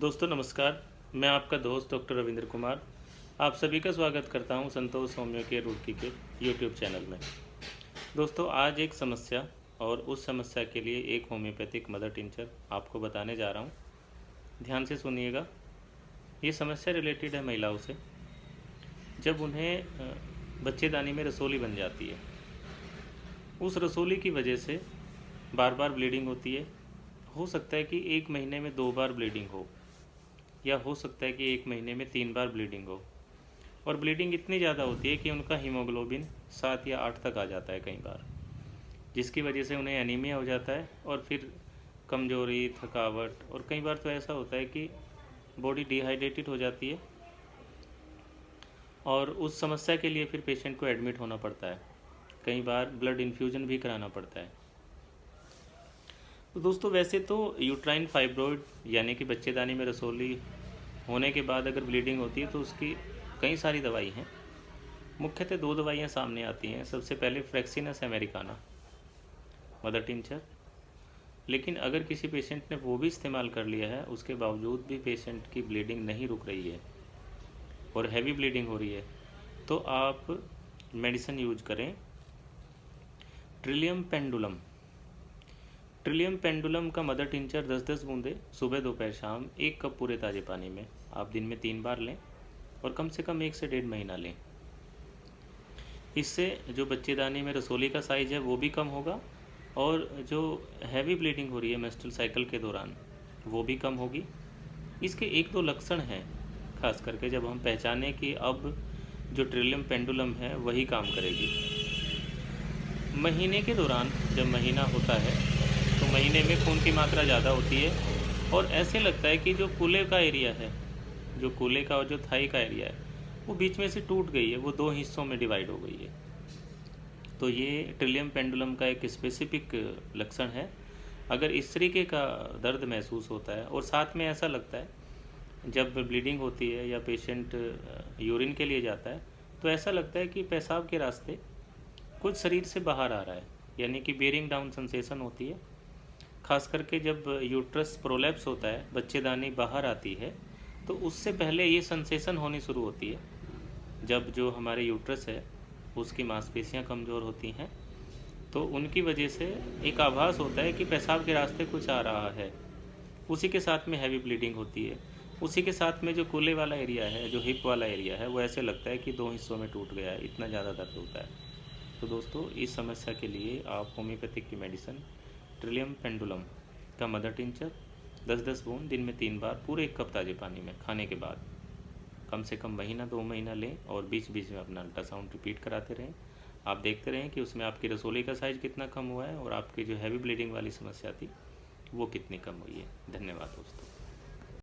दोस्तों नमस्कार। मैं आपका दोस्त डॉक्टर रविंद्र कुमार आप सभी का स्वागत करता हूं संतोष होम्यो केयर रुड़की के यूट्यूब चैनल में। दोस्तों आज एक समस्या और उस समस्या के लिए एक होम्योपैथिक मदर टिंचर आपको बताने जा रहा हूं। ध्यान से सुनिएगा। ये समस्या रिलेटेड है महिलाओं से। जब उन्हें बच्चेदानी में रसोली बन जाती है, उस रसोली की वजह से बार बार ब्लीडिंग होती है। हो सकता है कि एक महीने में 2 बार ब्लीडिंग हो, या हो सकता है कि एक महीने में 3 बार ब्लीडिंग हो, और ब्लीडिंग इतनी ज़्यादा होती है कि उनका हीमोग्लोबिन 7 या 8 तक आ जाता है कई बार, जिसकी वजह से उन्हें एनीमिया हो जाता है और फिर कमज़ोरी, थकावट, और कई बार तो ऐसा होता है कि बॉडी डिहाइड्रेटेड हो जाती है और उस समस्या के लिए फिर पेशेंट को एडमिट होना पड़ता है। कई बार ब्लड इन्फ्यूजन भी कराना पड़ता है। तो दोस्तों वैसे तो यूट्राइन फाइब्रॉइड यानी कि बच्चेदानी में रसोली होने के बाद अगर ब्लीडिंग होती है तो उसकी कई सारी दवाई हैं। मुख्यतः 2 दवाइयाँ सामने आती हैं। सबसे पहले फ्रेक्सिनस अमेरिकाना मदर टिंचर। लेकिन अगर किसी पेशेंट ने वो भी इस्तेमाल कर लिया है, उसके बावजूद भी पेशेंट की ब्लीडिंग नहीं रुक रही है और हैवी ब्लीडिंग हो रही है, तो आप मेडिसिन यूज करें ट्रिलियम पेंडुलम। ट्रिलियम पेंडुलम का मदर टिंचर 10-10 बूंदे सुबह दोपहर शाम 1 कप पूरे ताज़े पानी में आप दिन में 3 बार लें और कम से कम 1 से 1.5 महीना लें। इससे जो बच्चेदानी में रसोली का साइज़ है वो भी कम होगा और जो हैवी ब्लीडिंग हो रही है मेंस्ट्रुअल साइकिल के दौरान वो भी कम होगी। इसके 1-2 लक्षण हैं, खास करके जब हम पहचानें कि अब जो ट्रिलियम पेंडुलम है वही काम करेगी। महीने के दौरान जब महीना होता है तो महीने में खून की मात्रा ज़्यादा होती है और ऐसे लगता है कि जो कूल्हे का एरिया है, जो कूल्हे का और जो थाई का एरिया है, वो बीच में से टूट गई है, वो 2 हिस्सों में डिवाइड हो गई है। तो ये ट्रिलियम पेंडुलम का एक स्पेसिफिक लक्षण है। अगर इस तरीके का दर्द महसूस होता है और साथ में ऐसा लगता है जब ब्लीडिंग होती है या पेशेंट यूरिन के लिए जाता है, तो ऐसा लगता है कि पेशाब के रास्ते कुछ शरीर से बाहर आ रहा है, यानी कि बेरिंग डाउन सेंसेशन होती है। खास करके जब यूट्रस प्रोलैप्स होता है, बच्चेदानी बाहर आती है, तो उससे पहले ये सेंसेशन होनी शुरू होती है। जब जो हमारे यूट्रस है उसकी मांसपेशियां कमज़ोर होती हैं, तो उनकी वजह से एक आभास होता है कि पेशाब के रास्ते कुछ आ रहा है। उसी के साथ में हैवी ब्लीडिंग होती है। उसी के साथ में जो कूल्हे वाला एरिया है, जो हिप वाला एरिया है, वो ऐसे लगता है कि 2 हिस्सों में टूट गया है, इतना ज़्यादा दर्द होता है। तो दोस्तों इस समस्या के लिए आप होम्योपैथिक की मेडिसिन ट्रिलियम पेंडुलम का मदर टिंचर 10-10 बूंद दिन में 3 बार पूरे 1 कप ताज़े पानी में खाने के बाद कम से कम महीना 2 महीना लें और बीच बीच में अपना अल्ट्रासाउंड रिपीट कराते रहें। आप देखते रहें कि उसमें आपकी रसोली का साइज़ कितना कम हुआ है और आपकी जो हैवी ब्लीडिंग वाली समस्या थी वो कितनी कम हुई है। धन्यवाद दोस्तों।